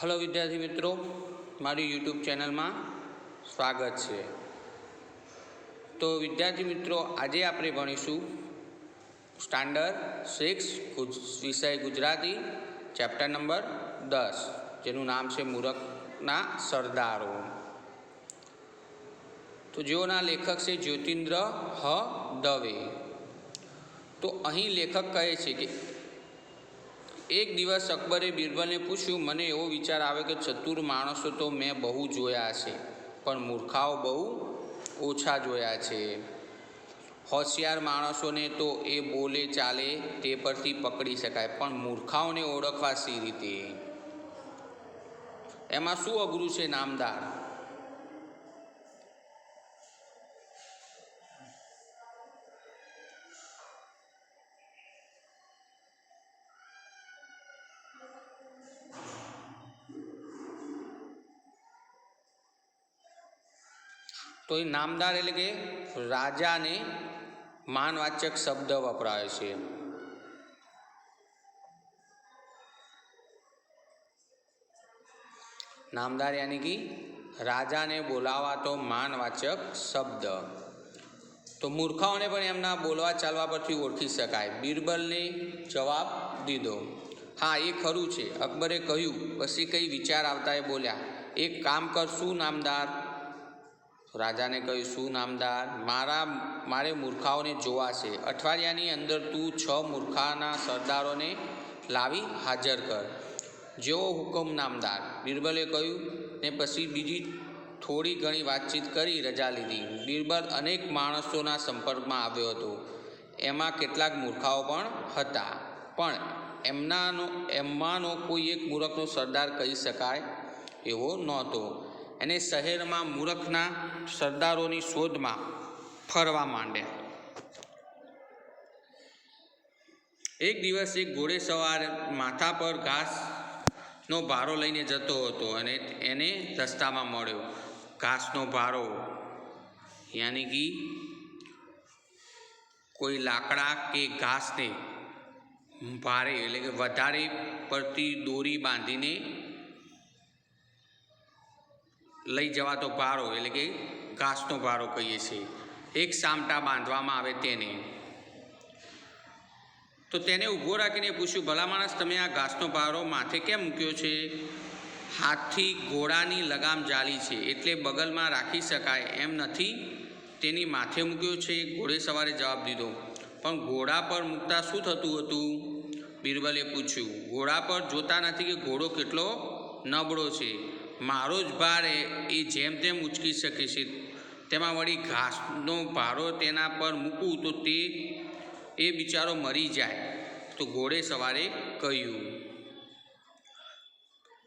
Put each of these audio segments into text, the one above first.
Hello विद्यार्थी मित्रों, मारी यूट्यूब चैनल में स्वागत है। तो विद्यार्थी मित्रों, आज आप भणीशू स्टैंडर्ड 6 विषय गुजराती चैप्टर नंबर 10 जेनु नाम है मूर्खना सरदारों। तो जेओना लेखक से ज्योतिन्द्र ह दवे। तो अहीं लेखक कहे छे कि एक दिवस अकबरे बीरबल ने पूछ्यु, मने एवो विचार आवे कि चतुर माणसो तो मैं बहु जोया छे पण मूर्खाओ बहु ओछा जोया छे। होशियार माणसोने तो ए बोले चाले ते परथी पकड़ी शकाय पण मूर्खाओने ओळखवा सी रीते। एमां शुं अघरू छे नामदार? तो ये नामदार एटले के राजा ने मानवाचक शब्द वपराय छे। नामदार यानी कि राजा ने बोलावा तो मानवाचक शब्द। तो मूर्खाओने पण एमना बोलवा चालवा परथी ओळखी शकाय। बीरबल ने जवाब दीधो। हाँ, ये खरू छे। अकबरे कह्यु पछी कई विचार आवता ए बोल्या, एक काम कर शुं नामदार? राजा ने कह्यु, शुं नामदार? मारे मूर्खाओने जोवा छे। अठवाडियानी अंदर तू 6 मूर्खाना सरदारोने लावी हाजर कर। जेवो हुकम नामदार, बीरबले कह्यु ने पछी बीजी थोड़ी घणी वातचीत करी रजा लीधी। बीरबल अनेक माणसोना संपर्कमां आव्यो हतो। एमां केटलाक मूर्खाओ पण हता, पण एमांनो कोई एक मूर्खनो सरदार कही शकाय एवो नहोतो। एने शहेर में मूर्खना सरदारों की शोध में फरवा मांड्या। एक दिवस एक घोड़ेसवार माथा पर घास नो भारो लईने जतो हतो अने एने रस्ता में मळ्यो। घास नो भारो यानी कि कोई लाकड़ा के घास ने भारे एटले के वधारे पड़ती दोरी बांधीने लई जवा तो भारो एटले के घासनो भारो कहीए छीए। एक सामटा बांधवामां आवे तेने। तो तेने ऊभो राखीने पूछ्यु, भला माणस तमे आ घासनो भारो माथे केम मूक्यो छे? हाथथी घोड़ानी लगाम जाली छे एटले बगलमां राखी शकाय एम नथी, तेनी माथे मूक्यो छे। घोड़ेसवारे जवाब दीधो। पण घोड़ा पर मूकता शुं थतुं हतुं? बीरबले पूछ्यु। घोड़ा पर जोता नथी कि घोड़ो केटलो नबळो छे। मारो ज भार ए जेम तेम उचकी शके छे, तेमां वળી घासनो भारो तेना पर मूकूं तो ते ए बिचारो मरी जाय। तो घोड़ेसवारे कह्युं।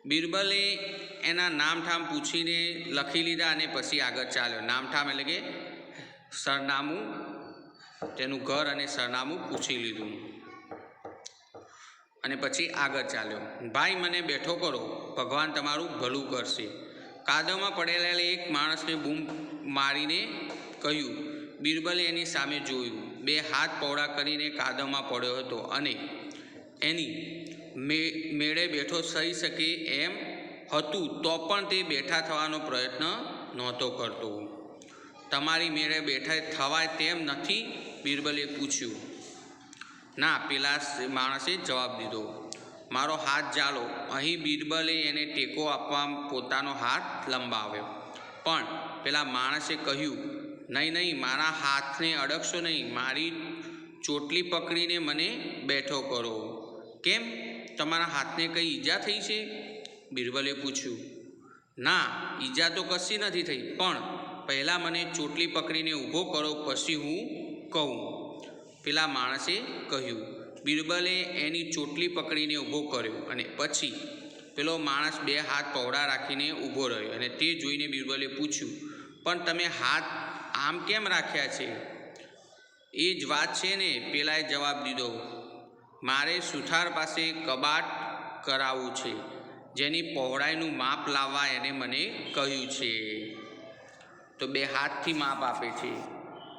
बीरबले एना नामठाम पूछीने लखी लीधा अने पछी आगळ चाल्यो। नामठाम एटले के सरनामું, तेनुं घर अने सरनामું पूछी लीधुं अने पछी आगळ चाल्यो। भाई मने बेठो करो, भगवान तमारुं भलुं करशे। कादवमां पड़ेला एक माणसने बूम मारीने कह्युं। बीरबले एनी सामे जोयुं। 2 हाथ पौड़ा करीने कादवमां पड्यो हतो अने एनी मेळे बेठो थई शके एम हतुं तो पण ते बेठा थवानो प्रयत्न नहोतो करतो। तमारी मेळे बेठा थवाय तेम नथी? बीरबले पूछ्युं। ना, पेला माणसे जवाब दीधो। मारो हाथ जालो। अहीं बीरबले एने टेको आपवा पोतानो हाथ लंबाव्यो, पण पेला माणसे कह्युं, नहीं नहीं, मारा हाथने अडकशो नहीं, मारी चोटली पकड़ीने मने बेठो करो। केम, तमारा हाथने कई ईजा थई छे? बीरबले पूछ्युं। ना, ईजा तो कशी नथी थई, पण पहला मने चोटली पकड़ीने ऊभो करो पछी हूँ कहूँ, पेला माणसे कह्युं। बीरबले एनी चोटली पकड़ीने ऊभो कर्यो अने पछी पेलो माणस 2 हाथ पौड़ा राखीने ऊभो रह्यो अने ते जोईने बीरबले पूछ्युं, पण तमे हाथ आम केम राख्या छे? ए ज वात छे ने, पेलाए जवाब दीधो। मारे सुथार पासे कबाट कराववुं छे, जेनी पहोळाईनुं माप लाववा एने मने कह्युं छे। तो 2 हाथथी माप आपे छे।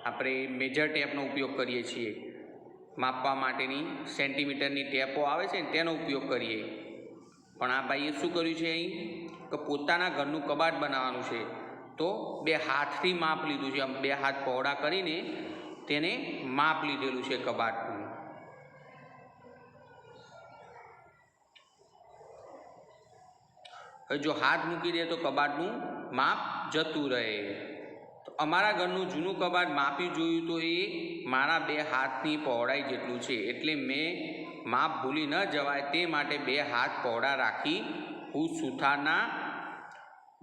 आपणे मेजर टेपनो उपयोग करीए छीए, मापवा माटेनी सेंटीमीटरनी टेपो आवे छे ने तेनो उपयोग करीए। પણ આ ભાઈએ શું કર્યું છે અહીં કે પોતાના ઘરનું કબાટ બનાવવાનું છે, તો 2 હાથથી માપ લીધું છે. આમ 2 હાથ પહોળા કરીને તેને માપ લીધેલું છે કબાટનું. હવે જો હાથ મૂકી દે તો કબાટનું માપ જતું રહે. તો અમારા ઘરનું જૂનું કબાટ માપી જોયું તો એ મારા 2 હાથની પહોળાઈ જેટલું છે, એટલે મેં માપ ભૂલી ન જવાય તે માટે 2 હાથ પહોળા રાખી હું સુથારના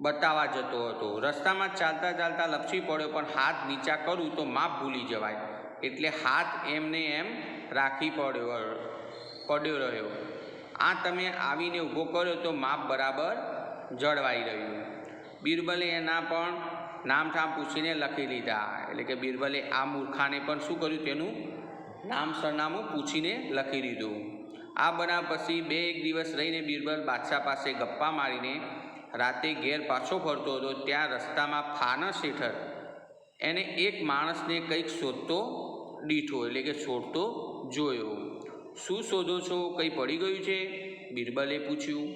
બતાવવા જતો હતો. રસ્તામાં ચાલતા ચાલતા લપસી પડ્યો, પણ હાથ નીચા કરું તો માપ ભૂલી જવાય, એટલે હાથ એમને એમ રાખી પડ્યો રહ્યો. આ તમે આવીને ઊભો કર્યો તો માપ બરાબર જળવાઈ રહ્યું. બિરબલે એના પણ નામઠામ પૂછીને લખી લીધા. એટલે કે બિરબલે આ મૂર્ખાને પણ શું કર્યું, તેનું નામ સરનામું પૂછીને લખી લીધું. આ બનાવ પછી 2 દિવસ રહીને બિરબલ બાદશાહ પાસે ગપ્પા મારીને રાતે ઘેર પાછો ફરતો હતો. ત્યાં રસ્તામાં ફાનસ હેઠળ એને એક માણસને કંઈક શોધતો દીઠો, એટલે કે શોધતો જોયો. શું શોધો છો, કંઈ પડી ગયું છે? બિરબલે પૂછ્યું.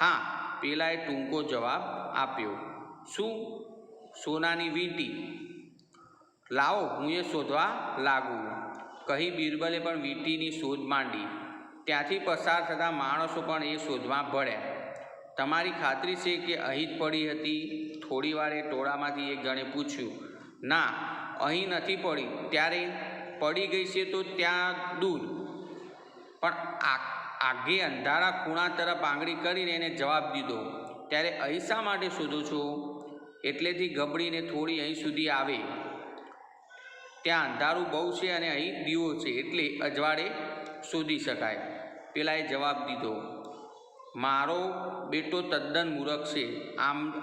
હા, પેલાએ ટૂંકો જવાબ આપ્યો. શું? સોનાની વીંટી. લાવો, હું એ શોધવા લાગું, કહી બિરબલે પણ વીંટીની શોધ માંડી. ત્યાંથી પસાર થતા માણસો પણ એ શોધવા ભળ્યા. તમારી ખાતરી છે કે અહીં જ પડી હતી? થોડી વારે ટોળામાંથી એક જણે પૂછ્યું. ના, અહીં નથી પડી. ત્યારે પડી ગઈ છે તો ત્યાં દૂર. પણ આગે અંધારા ખૂણા તરફ આંગળી કરીને એને જવાબ દીધો. ત્યારે અહીં શા માટે શોધો છો? એટલેથી ગબડીને થોડી અહીં સુધી આવે. ત્યાં અંધારું બહુ છે અને અહીં દીવો છે, એટલે અજવાળે શોધી શકાય. પેલાએ જવાબ દીધો. મારો બેટો તદ્દન મૂરખ છે,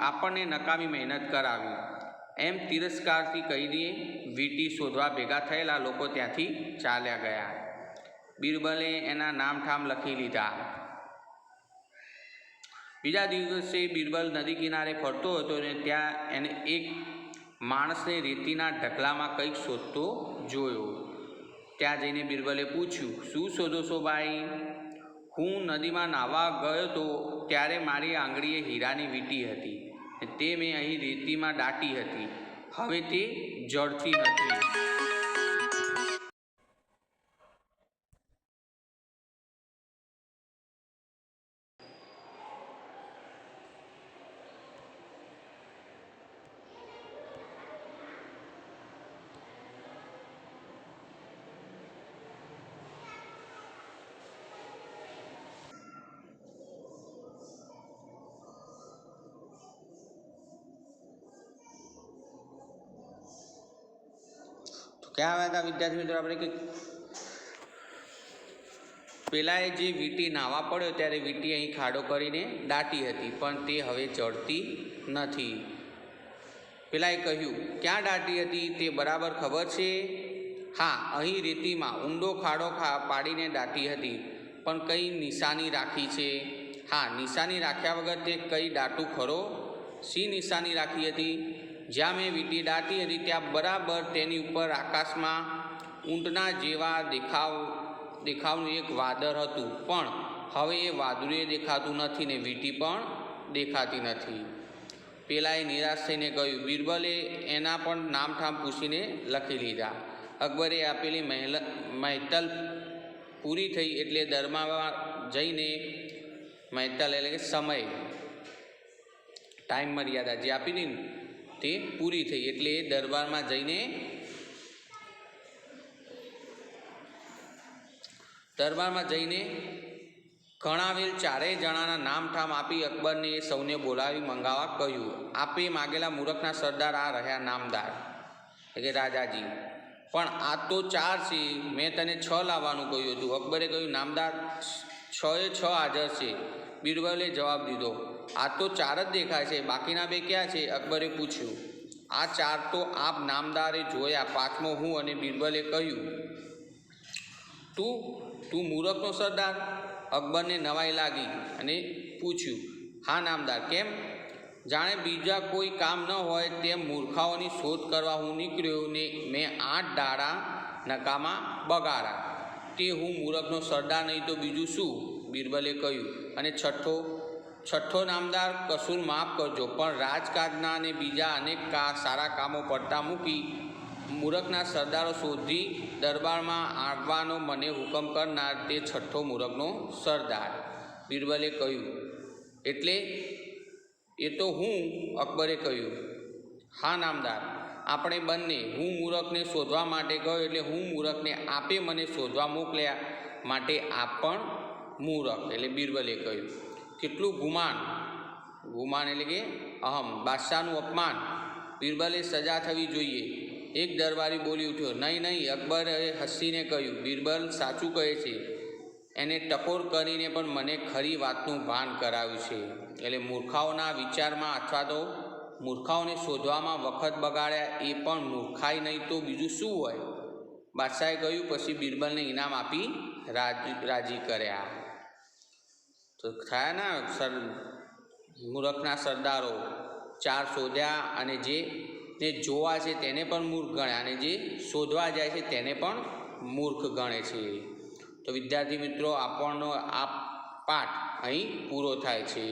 આપણને નકામી મહેનત કરાવી. એમ તિરસ્કારથી કહીને વીંટી શોધવા ભેગા થયેલા લોકો ત્યાંથી ચાલ્યા ગયા. બિરબલે એના નામઠામ લખી લીધા. બીજા દિવસે બિરબલ નદી કિનારે ફરતો હતો અને ત્યાં એને એક માણસને રેતીના ઢગલામાં કંઈક શોધતો જોયો. ત્યાં જઈને બિરબલે પૂછ્યું. શું શોધો છો ભાઈ? હું નદીમાં નાહવા ગયો તો ત્યારે મારી આંગળીએ હીરાની વીંટી હતી, તે મેં અહીં રેતીમાં દાટી હતી. હવે તે જળતી નથી. ક્યાં આવ્યા હતા વિદ્યાર્થી મિત્રો આપણે કે પેલાએ જે વીંટી નાહવા પડ્યો ત્યારે વીંટી અહીં ખાડો કરીને દાટી હતી, પણ તે હવે ચડતી નથી. પેલાએ કહ્યું. ક્યાં દાટી હતી તે બરાબર ખબર છે? હા, અહીં રેતીમાં ઊંડો ખાડો પાડીને દાટી હતી, પણ કઈ નિશાની રાખી છે? હા, નિશાની રાખ્યા વગર તે કઈ દાટું ખરો? શી નિશાની રાખી હતી? જ્યાં મેં વીંટી દાટી હતી ત્યાં બરાબર તેની ઉપર આકાશમાં ઊંટના જેવા દેખાવનું એક વાદળ હતું, પણ હવે એ વાદળે દેખાતું નથી ને વીંટી પણ દેખાતી નથી. પેલાએ નિરાશ થઈને કહ્યું. બિરબલે એના પણ નામઠામ પૂછીને લખી લીધા. અકબરે આપેલી મહેતલ પૂરી થઈ એટલે દરબારમાં જઈને મહેતલ એટલે કે સમય ટાઈમ મર્યાદા જે આપી હતી તે પૂરી થઈ એટલે દરબારમાં જઈને ગણાવેલ 4 જણાના નામઠામ આપી અકબરને એ સૌને બોલાવી મંગાવવા કહ્યું. આપે માગેલા મૂરખના સરદાર આ રહ્યા નામદાર, એટલે કે રાજાજી. પણ આ તો 4 છે, મેં તને 6 લાવવાનું કહ્યું હતું. અકબરે કહ્યું. નામદાર 6 હાજર છે. બિરબલે જવાબ દીધો. આ તો 4 જ દેખાય છે, બાકીના 2 ક્યાં છે? અકબરે પૂછ્યું. આ 4 તો આપ નામદારે જોયા, 5મો હું. અને બિરબલે કહ્યું. તું મૂરખનો સરદાર? અકબરને નવાઈ લાગી અને પૂછ્યું. હા નામદાર, કેમ? જાણે બીજા કોઈ કામ ન હોય તેમ મૂર્ખાઓની શોધ કરવા હું નીકળ્યો ને મેં 8 દાડા નકામા બગાડા. તે હું મૂરખનો સરદાર નહીં તો બીજું શું? બિરબલે કહ્યું. અને છઠ્ઠો નામદાર, કસૂર માફ કરજો, પણ રાજકાજના અને બીજા અનેક સારા કામો પડતા મૂકી મૂરખના સરદારો શોધી દરબારમાં આવવાનો મને હુકમ કરનાર તે છઠ્ઠો મૂરખનો સરદાર. બિરબલે કહ્યું, એટલે એ તો હું. અકબરે કહ્યું, હા નામદાર, આપણે બંને. હું મૂરખને શોધવા માટે ગયો એટલે હું મૂરખને, આપે મને શોધવા મોકલ્યા માટે આપ પણ મૂરખ. એટલે બિરબલે કહ્યું, કેટલું ગુમાન એટલે કે અહમ, બાદશાહનું અપમાન. બિરબલે સજા થવી જોઈએ. એક દરબારી બોલી ઉઠ્યો, નહીં, અકબરે હસીને કહ્યું, બિરબલ સાચું કહે છે. એને ટકોર કરીને પણ મને ખરી વાતનું ભાન કરાવ્યું છે. એટલે મૂર્ખાઓના વિચારમાં અથવા તો મૂર્ખાઓને શોધવામાં વખત બગાડ્યા એ પણ મૂર્ખાઈ નહીં તો બીજું શું હોય? બાદશાહે કહ્યું. પછી બિરબલને ઇનામ આપી રાજી કર્યા. તો થયા ને મૂર્ખના સરદારો. 4 શોધ્યા અને જે જોવા છે તેને પણ મૂર્ખ ગણ્યા અને જે શોધવા જાય છે તેને પણ મૂર્ખ ગણે છે. તો વિદ્યાર્થી મિત્રો, આપણનો આ પાઠ અહીં પૂરો થાય છે.